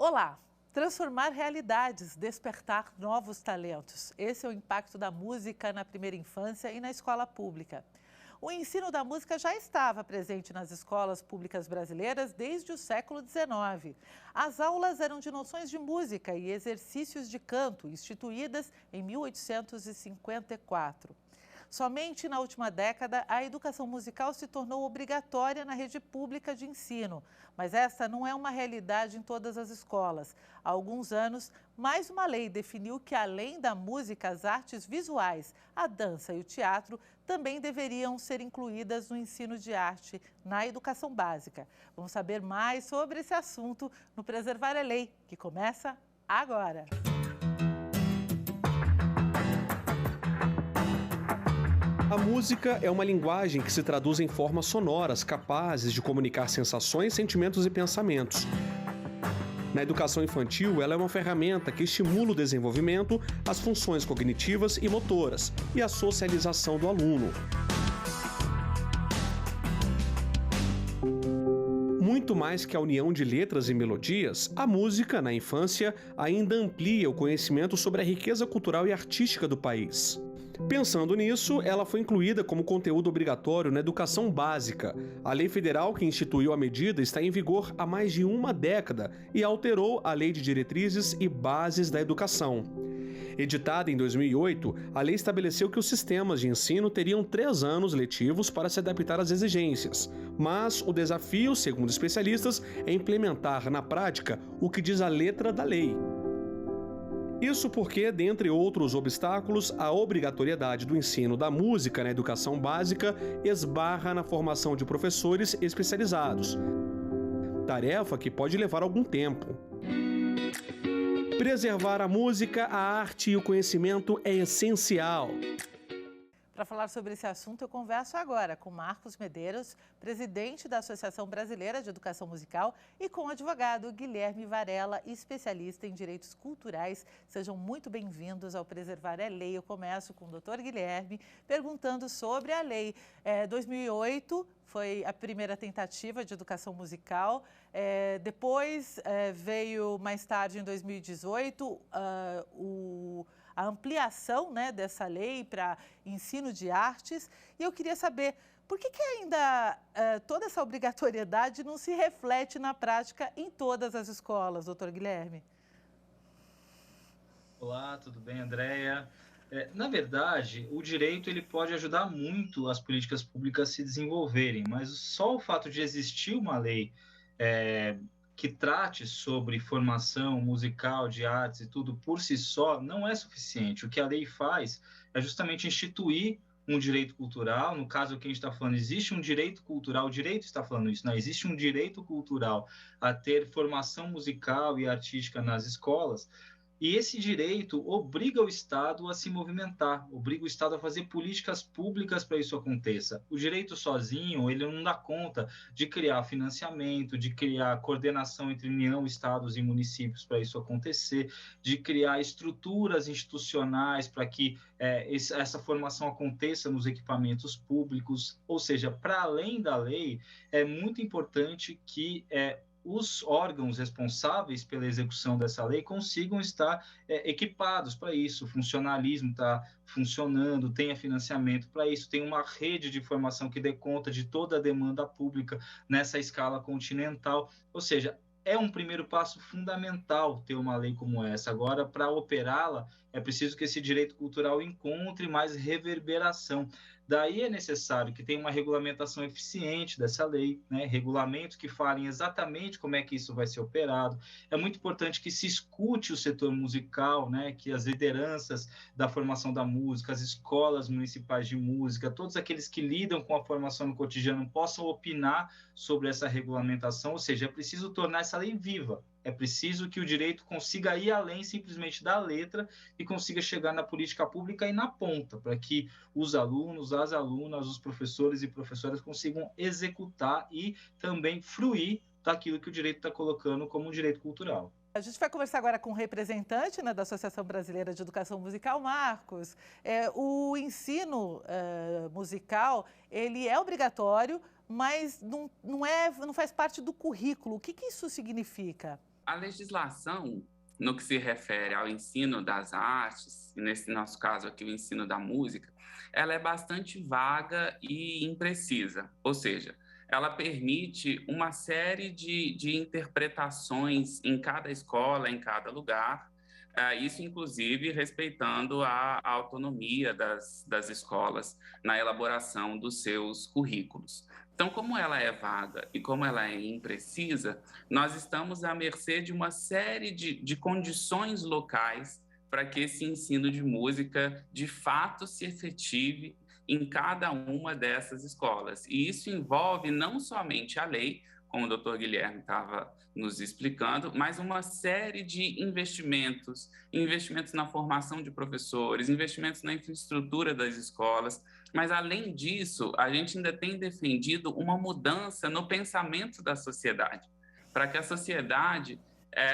Olá! Transformar realidades, despertar novos talentos. Esse é o impacto da música na primeira infância e na escola pública. O ensino da música já estava presente nas escolas públicas brasileiras desde o século XIX. As aulas eram de noções de música e exercícios de canto, instituídas em 1854. Somente na última década, a educação musical se tornou obrigatória na rede pública de ensino. Mas essa não é uma realidade em todas as escolas. Há alguns anos, mais uma lei definiu que, além da música, as artes visuais, a dança e o teatro também deveriam ser incluídas no ensino de arte na educação básica. Vamos saber mais sobre esse assunto no Preservar a Lei, que começa agora. A música é uma linguagem que se traduz em formas sonoras capazes de comunicar sensações, sentimentos e pensamentos. Na educação infantil, ela é uma ferramenta que estimula o desenvolvimento, as funções cognitivas e motoras e a socialização do aluno. Muito mais que a união de letras e melodias, a música, na infância, ainda amplia o conhecimento sobre a riqueza cultural e artística do país. Pensando nisso, ela foi incluída como conteúdo obrigatório na educação básica. A lei federal que instituiu a medida está em vigor há mais de uma década e alterou a Lei de Diretrizes e Bases da Educação. Editada em 2008, a lei estabeleceu que os sistemas de ensino teriam 3 anos letivos para se adaptar às exigências. Mas o desafio, segundo especialistas, é implementar na prática o que diz a letra da lei. Isso porque, dentre outros obstáculos, a obrigatoriedade do ensino da música na educação básica esbarra na formação de professores especializados, tarefa que pode levar algum tempo. Preservar a música, a arte e o conhecimento é essencial. Para falar sobre esse assunto, eu converso agora com Marcos Medeiros, presidente da Associação Brasileira de Educação Musical, e com o advogado Guilherme Varela, especialista em direitos culturais. Sejam muito bem-vindos ao Preservar a Lei. Eu começo com o doutor Guilherme, perguntando sobre a lei. 2008 foi a primeira tentativa de educação musical. Depois veio, mais tarde, em 2018, a ampliação, né, dessa lei para ensino de artes. E eu queria saber, por que ainda toda essa obrigatoriedade não se reflete na prática em todas as escolas, doutor Guilherme? Olá, tudo bem, Andréia? Na verdade, o direito ele pode ajudar muito as políticas públicas a se desenvolverem, mas só o fato de existir uma lei que trate sobre formação musical, de artes e tudo por si só não é suficiente. O que a lei faz é justamente instituir um direito cultural. No caso que a gente está falando, existe um direito cultural, o direito está falando isso, né? Existe um direito cultural a ter formação musical e artística nas escolas. E esse direito obriga o Estado a se movimentar, obriga o Estado a fazer políticas públicas para isso aconteça. O direito sozinho, ele não dá conta de criar financiamento, de criar coordenação entre União, Estados e municípios para isso acontecer, de criar estruturas institucionais para que essa formação aconteça nos equipamentos públicos. Ou seja, para além da lei, é muito importante que os órgãos responsáveis pela execução dessa lei consigam estar equipados para isso, o funcionalismo está funcionando, tenha financiamento para isso, tem uma rede de formação que dê conta de toda a demanda pública nessa escala continental, ou seja, é um primeiro passo fundamental ter uma lei como essa. Agora, para operá-la, é preciso que esse direito cultural encontre mais reverberação. Daí é necessário que tenha uma regulamentação eficiente dessa lei, né? Regulamentos que falem exatamente como é que isso vai ser operado. É muito importante que se escute o setor musical, né? Que as lideranças da formação da música, as escolas municipais de música, todos aqueles que lidam com a formação no cotidiano possam opinar sobre essa regulamentação, ou seja, é preciso tornar essa lei viva. É preciso que o direito consiga ir além simplesmente da letra e consiga chegar na política pública e na ponta, para que os alunos, as alunas, os professores e professoras consigam executar e também fruir daquilo que o direito está colocando como um direito cultural. A gente vai conversar agora com o representante, né, da Associação Brasileira de Educação Musical, Marcos. O ensino musical, ele é obrigatório, mas não faz parte do currículo. O que isso significa? a legislação, no que se refere ao ensino das artes, e nesse nosso caso aqui o ensino da música, ela é bastante vaga e imprecisa, ou seja, ela permite uma série de interpretações em cada escola, em cada lugar, isso inclusive respeitando a autonomia das escolas na elaboração dos seus currículos. Então, como ela é vaga e como ela é imprecisa, nós estamos à mercê de uma série de condições locais para que esse ensino de música, de fato, se efetive em cada uma dessas escolas. E isso envolve não somente a lei, como o doutor Guilherme estava nos explicando, mas uma série de investimentos, investimentos na formação de professores, investimentos na infraestrutura das escolas. Mas, além disso, a gente ainda tem defendido uma mudança no pensamento da sociedade, para que a sociedade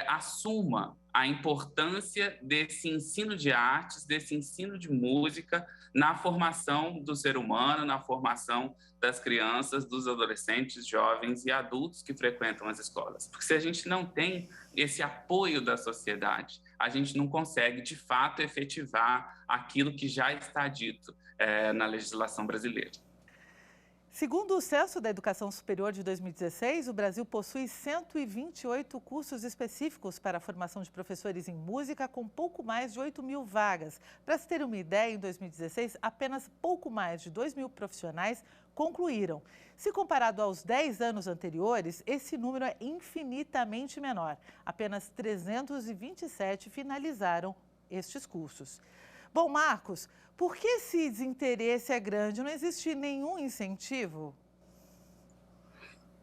assuma a importância desse ensino de artes, desse ensino de música na formação do ser humano, na formação das crianças, dos adolescentes, jovens e adultos que frequentam as escolas. Porque se a gente não tem esse apoio da sociedade, a gente não consegue, de fato, efetivar aquilo que já está dito na legislação brasileira. Segundo o Censo da Educação Superior de 2016, o Brasil possui 128 cursos específicos para a formação de professores em música, com pouco mais de 8.000 vagas. Para se ter uma ideia, em 2016, apenas pouco mais de 2.000 profissionais concluíram. Se comparado aos 10 anos anteriores, esse número é infinitamente menor. Apenas 327 finalizaram estes cursos. Bom, Marcos, por que esse desinteresse é grande? Não existe nenhum incentivo?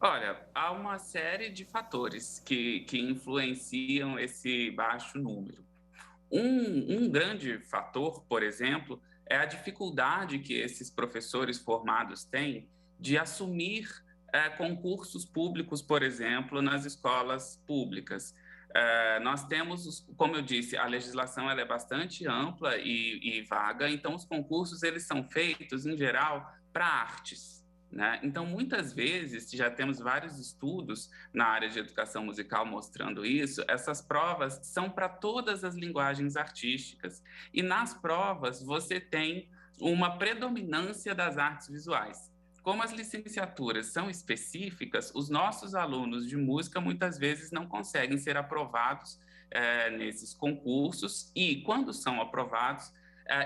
Olha, há uma série de fatores que influenciam esse baixo número. Um grande fator, por exemplo, é a dificuldade que esses professores formados têm de assumir concursos públicos, por exemplo, nas escolas públicas. Nós temos, como eu disse, a legislação ela é bastante ampla e vaga, então os concursos eles são feitos, em geral, para artes, né? Então, muitas vezes, já temos vários estudos na área de educação musical mostrando isso, essas provas são para todas as linguagens artísticas. E nas provas você tem uma predominância das artes visuais. Como as licenciaturas são específicas, os nossos alunos de música muitas vezes não conseguem ser aprovados nesses concursos e, quando são aprovados,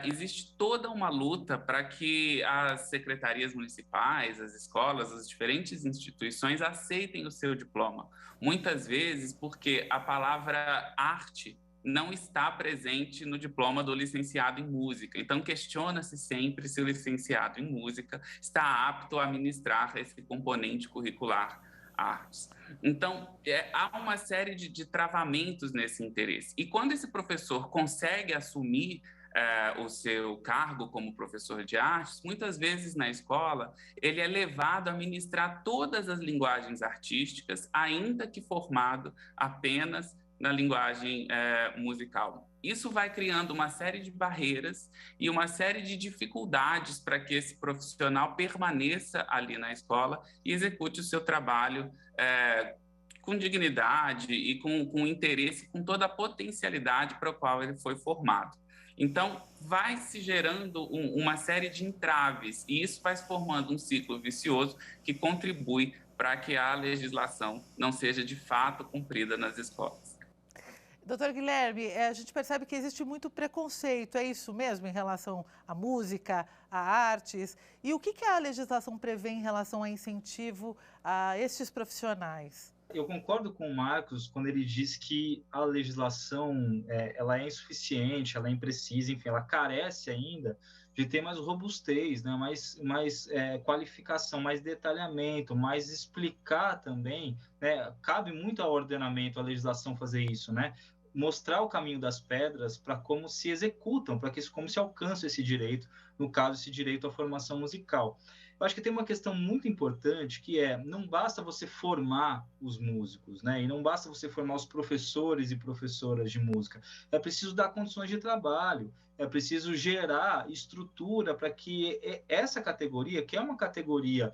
existe toda uma luta para que as secretarias municipais, as escolas, as diferentes instituições aceitem o seu diploma. Muitas vezes porque a palavra arte não está presente no diploma do licenciado em música. Então, questiona-se sempre se o licenciado em música está apto a ministrar esse componente curricular artes. Então, há uma série de travamentos nesse interesse. E quando esse professor consegue assumir o seu cargo como professor de artes, muitas vezes na escola, ele é levado a ministrar todas as linguagens artísticas, ainda que formado apenas na linguagem musical. Isso vai criando uma série de barreiras e uma série de dificuldades para que esse profissional permaneça ali na escola e execute o seu trabalho com dignidade e com interesse, com toda a potencialidade para a qual ele foi formado. Então, vai se gerando uma série de entraves e isso vai se formando um ciclo vicioso que contribui para que a legislação não seja de fato cumprida nas escolas. Doutor Guilherme, a gente percebe que existe muito preconceito, é isso mesmo, em relação à música, a artes? E o que a legislação prevê em relação a incentivo a estes profissionais? Eu concordo com o Marcos quando ele diz que a legislação ela é insuficiente, ela é imprecisa, enfim, ela carece ainda de ter mais robustez, né? mais qualificação, mais detalhamento, mais explicar também, né? Cabe muito ao ordenamento, à legislação fazer isso, né? Mostrar o caminho das pedras para como se executam, para como se alcança esse direito, no caso, esse direito à formação musical. Eu acho que tem uma questão muito importante que não basta você formar os músicos, né? E não basta você formar os professores e professoras de música. É preciso dar condições de trabalho, é preciso gerar estrutura para que essa categoria, que é uma categoria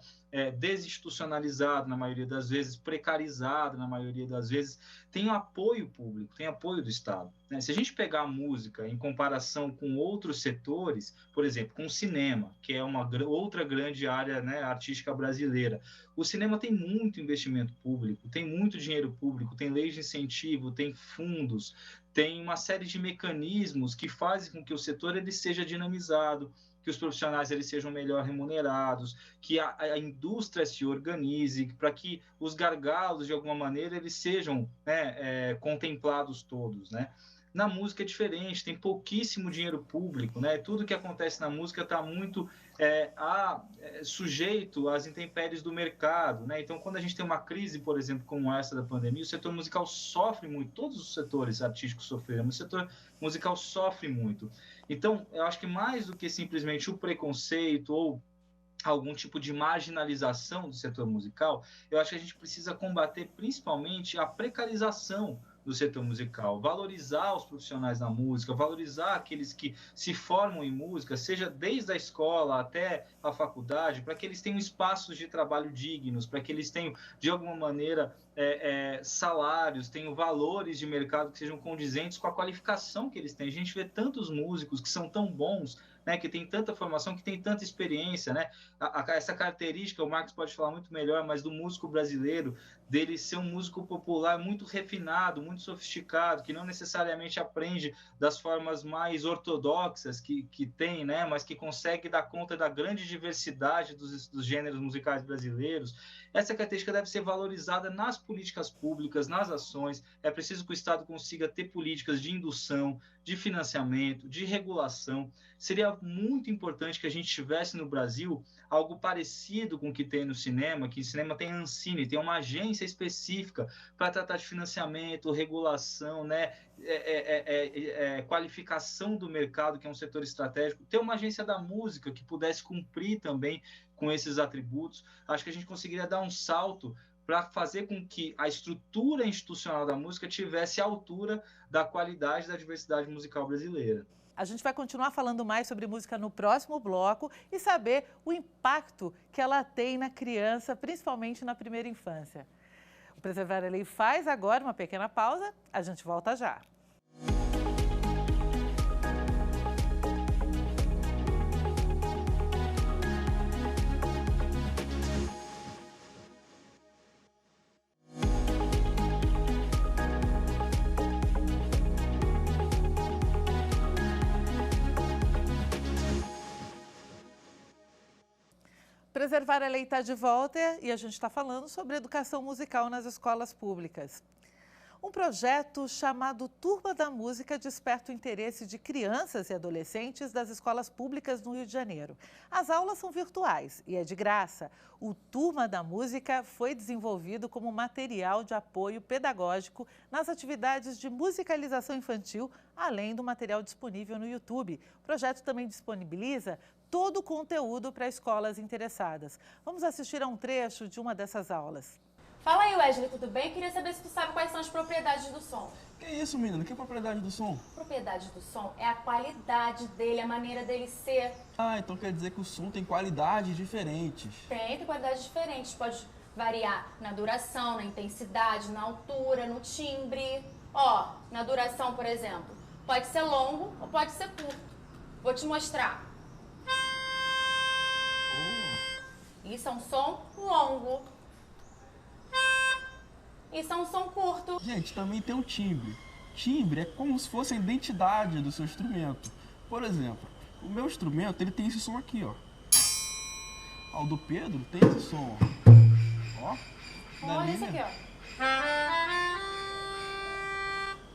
desinstitucionalizada na maioria das vezes, precarizada na maioria das vezes, tenha apoio público, tenha apoio do Estado, né? Se a gente pegar a música em comparação com outros setores, por exemplo, com o cinema, que é uma outra grande área, né, artística brasileira, o cinema tem muito investimento público, tem muito dinheiro público, tem leis de incentivo, tem fundos, tem uma série de mecanismos que fazem com que o setor ele seja dinamizado, que os profissionais eles sejam melhor remunerados, que a indústria se organize, para que os gargalos, de alguma maneira, eles sejam, né, contemplados todos, né? Na música é diferente, tem pouquíssimo dinheiro público, né? Tudo que acontece na música está muito sujeito às intempéries do mercado, né? Então, quando a gente tem uma crise, por exemplo, como essa da pandemia, o setor musical sofre muito, todos os setores artísticos sofreram, mas o setor musical sofre muito. Então, eu acho que mais do que simplesmente o preconceito ou algum tipo de marginalização do setor musical, eu acho que a gente precisa combater principalmente a precarização do setor musical, valorizar os profissionais da música, valorizar aqueles que se formam em música, seja desde a escola até a faculdade, para que eles tenham espaços de trabalho dignos, para que eles tenham, de alguma maneira, salários, tenham valores de mercado que sejam condizentes com a qualificação que eles têm. A gente vê tantos músicos que são tão bons, né, que tem tanta formação, que tem tanta experiência, né? Essa característica, o Marcos pode falar muito melhor, mas do músico brasileiro, dele ser um músico popular muito refinado, muito sofisticado, que não necessariamente aprende das formas mais ortodoxas que tem, né, mas que consegue dar conta da grande diversidade dos gêneros musicais brasileiros. Essa característica deve ser valorizada nas políticas públicas, nas ações. É preciso que o Estado consiga ter políticas de indução, de financiamento, de regulação. Seria muito importante que a gente tivesse no Brasil algo parecido com o que tem no cinema, que o cinema tem a Ancine, tem uma agência específica para tratar de financiamento, regulação, né, qualificação do mercado, que é um setor estratégico, ter uma agência da música que pudesse cumprir também com esses atributos. Acho que a gente conseguiria dar um salto para fazer com que a estrutura institucional da música tivesse a altura da qualidade da diversidade musical brasileira. A gente vai continuar falando mais sobre música no próximo bloco e saber o impacto que ela tem na criança, principalmente na primeira infância. O Preservar a Lei faz agora uma pequena pausa, a gente volta já. Preservar a Lei está de volta e a gente está falando sobre educação musical nas escolas públicas. Um projeto chamado Turma da Música desperta o interesse de crianças e adolescentes das escolas públicas no Rio de Janeiro. As aulas são virtuais e é de graça. O Turma da Música foi desenvolvido como material de apoio pedagógico nas atividades de musicalização infantil, além do material disponível no YouTube. O projeto também disponibiliza todo o conteúdo para escolas interessadas. Vamos assistir a um trecho de uma dessas aulas. Fala aí, Wesley, tudo bem? Eu queria saber se tu sabe quais são as propriedades do som. Que isso, menino? Que propriedade do som? Propriedade do som é a qualidade dele, a maneira dele ser. Ah, então quer dizer que o som tem qualidades diferentes. Tem qualidades diferentes. Pode variar na duração, na intensidade, na altura, no timbre. Ó, na duração, por exemplo, pode ser longo ou pode ser curto. Vou te mostrar. Isso é um som longo. Isso é um som curto. Gente, também tem o timbre. Timbre é como se fosse a identidade do seu instrumento. Por exemplo, o meu instrumento, ele tem esse som aqui, ó. O do Pedro tem esse som, ó. Olha esse aqui, ó.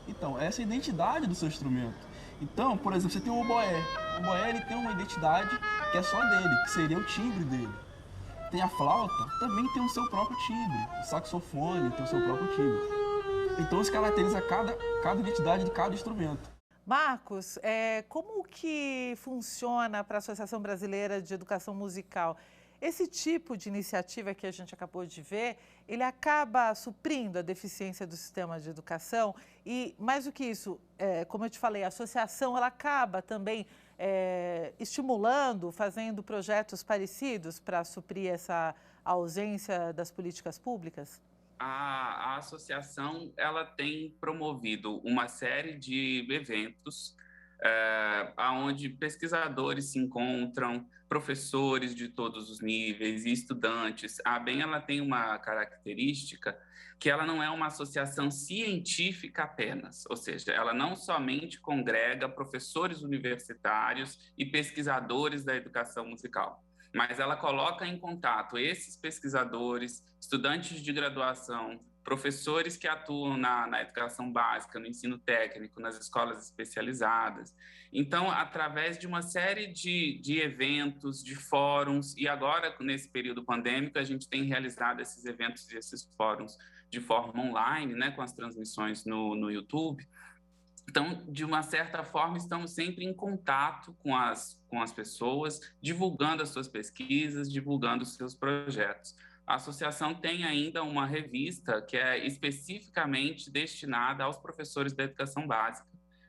Então, essa é a identidade do seu instrumento. Então, por exemplo, você tem o oboé. O oboé, ele tem uma identidade que é só dele, que seria o timbre dele. Tem a flauta, também tem o seu próprio timbre. O saxofone tem o seu próprio timbre. Então, isso caracteriza cada identidade de cada instrumento. Marcos, como que funciona para a Associação Brasileira de Educação Musical? Esse tipo de iniciativa que a gente acabou de ver, ele acaba suprindo a deficiência do sistema de educação e, mais do que isso, como eu te falei, a associação ela acaba também estimulando, fazendo projetos parecidos para suprir essa ausência das políticas públicas? A associação ela tem promovido uma série de eventos onde pesquisadores se encontram, professores de todos os níveis e estudantes. A ABEM ela tem uma característica que ela não é uma associação científica apenas, ou seja, ela não somente congrega professores universitários e pesquisadores da educação musical, mas ela coloca em contato esses pesquisadores, estudantes de graduação, professores que atuam na educação básica, no ensino técnico, nas escolas especializadas. Então, através de uma série de eventos, de fóruns, e agora, nesse período pandêmico, a gente tem realizado esses eventos e esses fóruns de forma online, né, com as transmissões no YouTube. Então, de uma certa forma, estamos sempre em contato com as pessoas, divulgando as suas pesquisas, divulgando os seus projetos. A associação tem ainda uma revista que é especificamente destinada aos professores da educação básica.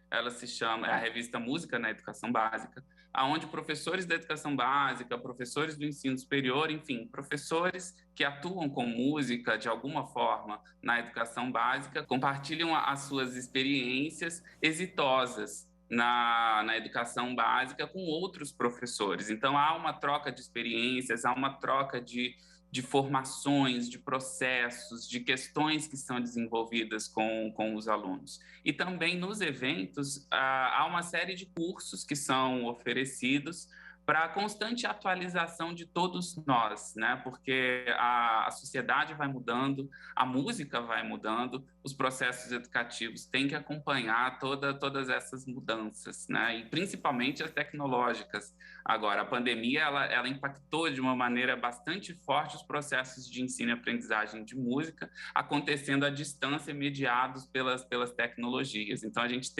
Ela se chama, a revista Música na Educação Básica, onde professores da educação básica, professores do ensino superior, enfim, professores que atuam com música de alguma forma na educação básica, compartilham as suas experiências exitosas na educação básica com outros professores. Então, há uma troca de experiências, há uma troca de formações, de processos, de questões que são desenvolvidas com os alunos. E também nos eventos, há uma série de cursos que são oferecidos para a constante atualização de todos nós, né? Porque a sociedade vai mudando, a música vai mudando, os processos educativos têm que acompanhar todas essas mudanças, né? E principalmente as tecnológicas. Agora, a pandemia, ela impactou de uma maneira bastante forte os processos de ensino e aprendizagem de música, acontecendo à distância, mediados pelas tecnologias. Então, a gente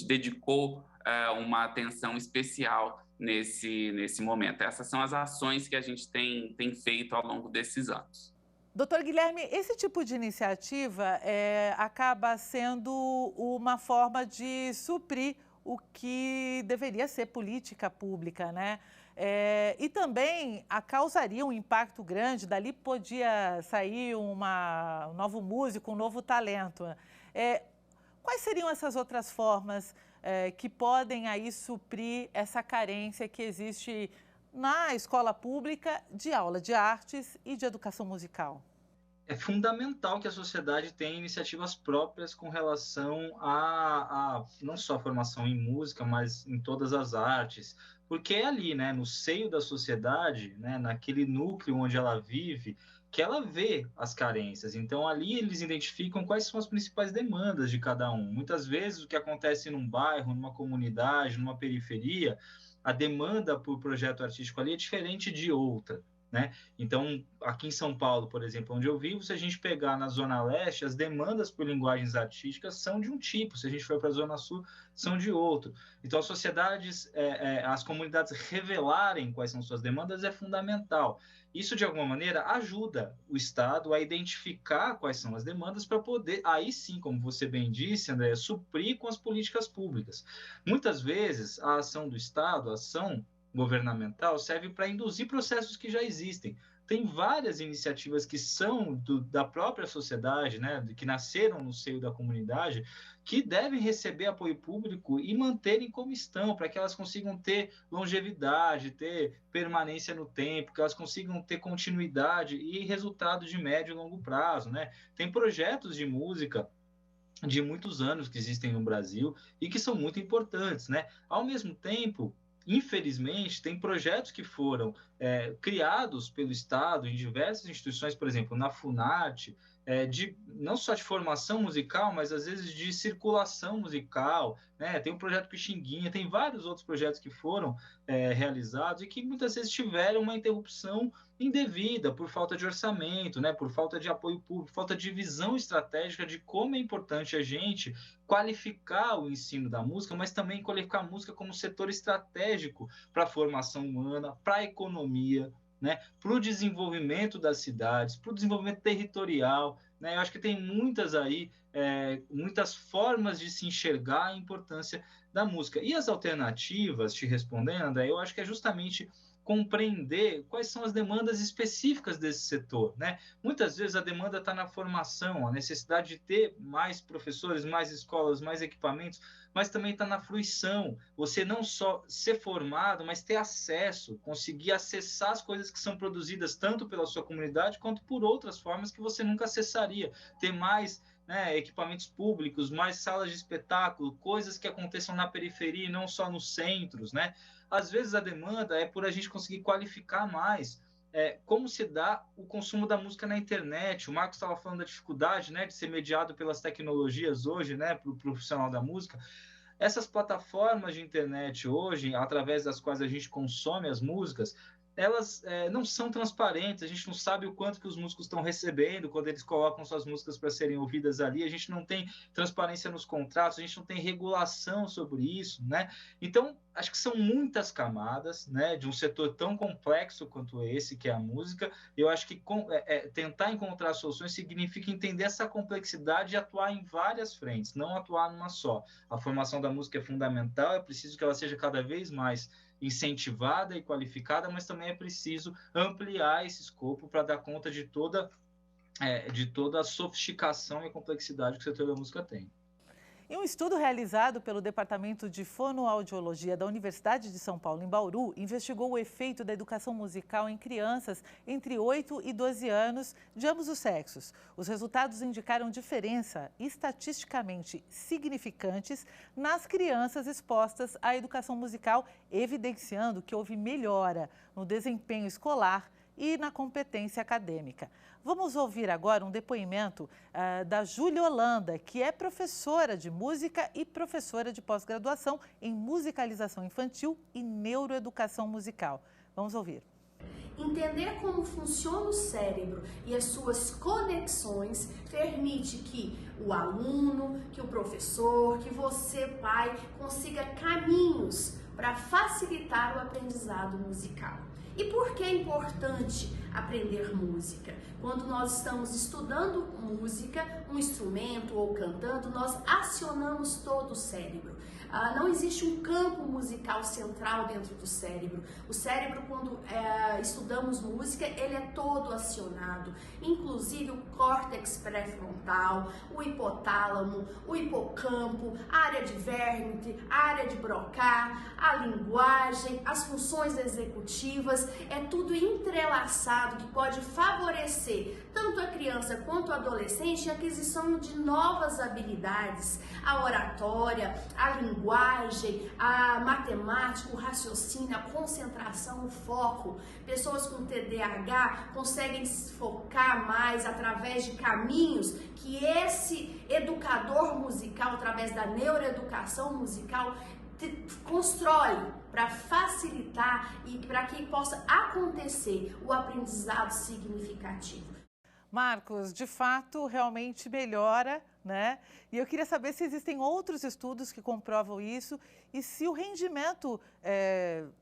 dedicou uma atenção especial nesse momento. Essas são as ações que a gente tem feito ao longo desses anos. Doutor Guilherme, esse tipo de iniciativa acaba sendo uma forma de suprir o que deveria ser política pública, né? E também causaria um impacto grande, dali podia sair um novo músico, um novo talento. Quais seriam essas outras formas que podem aí suprir essa carência que existe na escola pública de aula de artes e de educação musical? É fundamental que a sociedade tenha iniciativas próprias com relação a não só a formação em música, mas em todas as artes, porque é ali, né, no seio da sociedade, né, naquele núcleo onde ela vive, que ela vê as carências. Então, ali eles identificam quais são as principais demandas de cada um. Muitas vezes, o que acontece num bairro, numa comunidade, numa periferia, a demanda por projeto artístico ali é diferente de outra, né? Então, aqui em São Paulo, por exemplo, onde eu vivo, se a gente pegar na Zona Leste, as demandas por linguagens artísticas são de um tipo, se a gente for para a Zona Sul, são de outro. Então, as sociedades, as comunidades revelarem quais são suas demandas é fundamental. Isso, de alguma maneira, ajuda o Estado a identificar quais são as demandas para poder, aí sim, como você bem disse, André, suprir com as políticas públicas. Muitas vezes, a ação do Estado, a ação governamental, serve para induzir processos que já existem. Tem várias iniciativas que são da própria sociedade, né, que nasceram no seio da comunidade, que devem receber apoio público e manterem como estão, para que elas consigam ter longevidade, ter permanência no tempo, que elas consigam ter continuidade e resultado de médio e longo prazo, né? Tem projetos de música de muitos anos que existem no Brasil e que são muito importantes, né? Ao mesmo tempo, infelizmente, tem projetos que foram criados pelo Estado em diversas instituições, por exemplo, na Funarte, não só de formação musical, mas às vezes de circulação musical, né? Tem o projeto Pixinguinha, tem vários outros projetos que foram realizados e que muitas vezes tiveram uma interrupção indevida por falta de orçamento, né? Por falta de apoio público, falta de visão estratégica de como é importante a gente qualificar o ensino da música, mas também qualificar a música como setor estratégico para a formação humana, para a economia, né, para o desenvolvimento das cidades, para o desenvolvimento territorial, né? Eu acho que tem muitas formas de se enxergar a importância da música. E as alternativas, te respondendo, André, eu acho que é justamente compreender quais são as demandas específicas desse setor, né? Muitas vezes a demanda está na formação, a necessidade de ter mais professores, mais escolas, mais equipamentos, mas também está na fruição. Você não só ser formado, mas ter acesso, conseguir acessar as coisas que são produzidas tanto pela sua comunidade quanto por outras formas que você nunca acessaria. Ter mais, né, equipamentos públicos, mais salas de espetáculo, coisas que aconteçam na periferia e não só nos centros, né? Às vezes a demanda é por a gente conseguir qualificar mais como se dá o consumo da música na internet. O Marcos estava falando da dificuldade, né, de ser mediado pelas tecnologias hoje, né, para o profissional da música. Essas plataformas de internet hoje, através das quais a gente consome as músicas, elas não são transparentes, a gente não sabe o quanto que os músicos estão recebendo quando eles colocam suas músicas para serem ouvidas ali, a gente não tem transparência nos contratos, a gente não tem regulação sobre isso, né? Então, acho que são muitas camadas, né, de um setor tão complexo quanto esse, que é a música. Eu acho que tentar encontrar soluções significa entender essa complexidade e atuar em várias frentes, não atuar numa só. A formação da música é fundamental, é preciso que ela seja cada vez mais incentivada e qualificada, mas também é preciso ampliar esse escopo para dar conta de toda a sofisticação e complexidade que o setor da música tem. Em um estudo realizado pelo Departamento de Fonoaudiologia da Universidade de São Paulo, em Bauru, investigou o efeito da educação musical em crianças entre 8 e 12 anos de ambos os sexos. Os resultados indicaram diferença estatisticamente significantes nas crianças expostas à educação musical, evidenciando que houve melhora no desempenho escolar e na competência acadêmica. Vamos ouvir agora um depoimento da Júlia Holanda, que é professora de música e professora de pós-graduação em musicalização infantil e neuroeducação musical. Vamos ouvir. Entender como funciona o cérebro e as suas conexões permite que o aluno, que o professor, que você, pai, consiga caminhos para facilitar o aprendizado musical. E por que é importante aprender música? Quando nós estamos estudando música, um instrumento ou cantando, nós acionamos todo o cérebro. Não existe um campo musical central dentro do cérebro. O cérebro, quando estudamos música, ele é todo acionado. Inclusive o córtex pré-frontal, o hipotálamo, o hipocampo, a área de Wernicke, a área de Broca, a linguagem, as funções executivas. É tudo entrelaçado que pode favorecer tanto a criança quanto o adolescente a aquisição de novas habilidades, a oratória, a linguagem, a matemática, o raciocínio, a concentração, o foco. Pessoas com TDAH conseguem se focar mais através de caminhos que esse educador musical, através da neuroeducação musical, constrói para facilitar e para que possa acontecer o aprendizado significativo. Marcos, de fato, realmente melhora, né? E eu queria saber se existem outros estudos que comprovam isso e se o rendimento,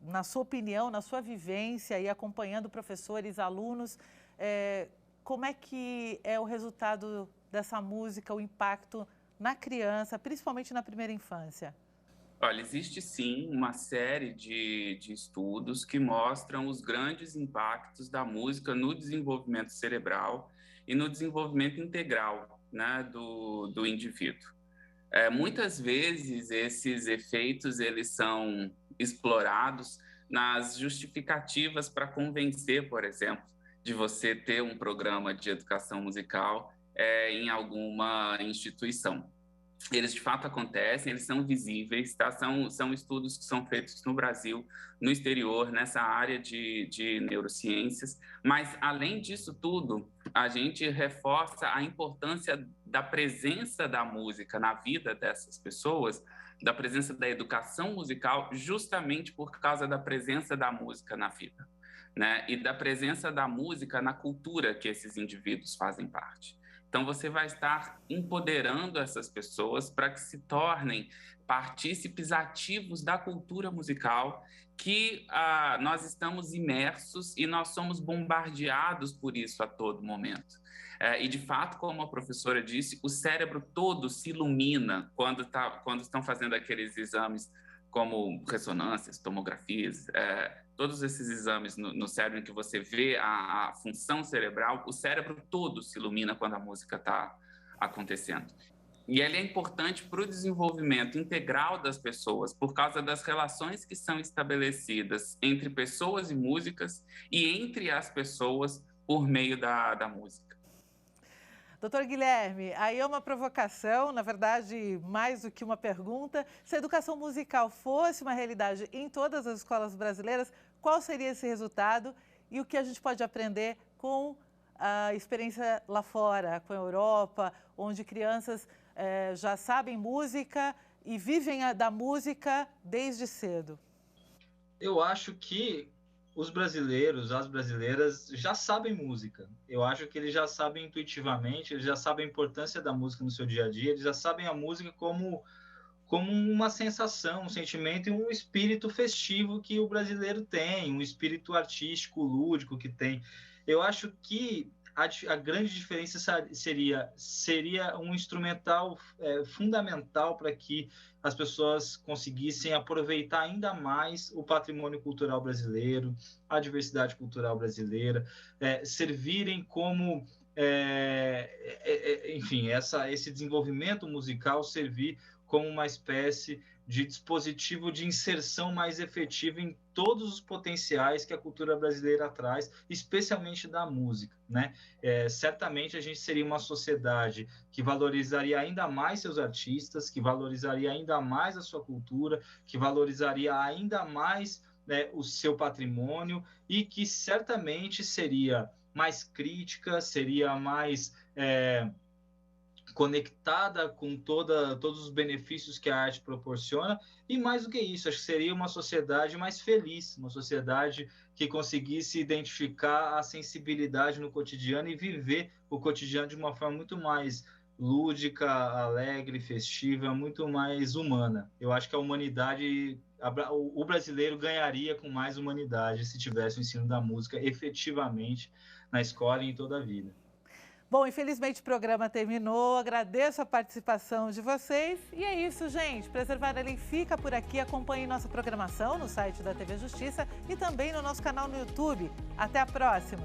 na sua opinião, na sua vivência e acompanhando professores, alunos, como é que é o resultado dessa música, o impacto na criança, principalmente na primeira infância? Olha, existe sim uma série de estudos que mostram os grandes impactos da música no desenvolvimento cerebral e no desenvolvimento integral, né, do indivíduo. Muitas vezes esses efeitos eles são explorados nas justificativas para convencer, por exemplo, de você ter um programa de educação musical em alguma instituição. Eles de fato acontecem, eles são visíveis, tá? São estudos que são feitos no Brasil, no exterior, nessa área de neurociências, mas além disso tudo, a gente reforça a importância da presença da música na vida dessas pessoas, da presença da educação musical, justamente por causa da presença da música na vida, né? E da presença da música na cultura que esses indivíduos fazem parte. Então, você vai estar empoderando essas pessoas para que se tornem partícipes ativos da cultura musical, que nós estamos imersos e nós somos bombardeados por isso a todo momento. E, de fato, como a professora disse, o cérebro todo se ilumina quando estão fazendo aqueles exames como ressonâncias, tomografias, todos esses exames no cérebro em que você vê a função cerebral, o cérebro todo se ilumina quando a música está acontecendo. E ele é importante para o desenvolvimento integral das pessoas, por causa das relações que são estabelecidas entre pessoas e músicas e entre as pessoas por meio da música. Doutor Guilherme, aí é uma provocação, na verdade, mais do que uma pergunta. Se a educação musical fosse uma realidade em todas as escolas brasileiras, qual seria esse resultado e o que a gente pode aprender com a experiência lá fora, com a Europa, onde crianças já sabem música e vivem da música desde cedo? Eu acho que os brasileiros, as brasileiras já sabem música. Eu acho que eles já sabem intuitivamente, eles já sabem a importância da música no seu dia a dia, eles já sabem a música como uma sensação, um sentimento e um espírito festivo que o brasileiro tem, um espírito artístico, lúdico que tem. Eu acho que a grande diferença seria um instrumental fundamental para que as pessoas conseguissem aproveitar ainda mais o patrimônio cultural brasileiro, a diversidade cultural brasileira, servirem como, enfim, esse desenvolvimento musical servir como uma espécie de dispositivo de inserção mais efetivo em todos os potenciais que a cultura brasileira traz, especialmente da música, né? Certamente a gente seria uma sociedade que valorizaria ainda mais seus artistas, que valorizaria ainda mais a sua cultura, que valorizaria ainda mais, né, o seu patrimônio e que certamente seria mais crítica, seria mais conectada com todos os benefícios que a arte proporciona, e mais do que isso, acho que seria uma sociedade mais feliz, uma sociedade que conseguisse identificar a sensibilidade no cotidiano e viver o cotidiano de uma forma muito mais lúdica, alegre, festiva, muito mais humana. Eu acho que a humanidade, o brasileiro ganharia com mais humanidade se tivesse o ensino da música efetivamente na escola e em toda a vida. Bom, infelizmente o programa terminou, agradeço a participação de vocês e é isso, gente. Preservar Além fica por aqui, acompanhe nossa programação no site da TV Justiça e também no nosso canal no YouTube. Até a próxima!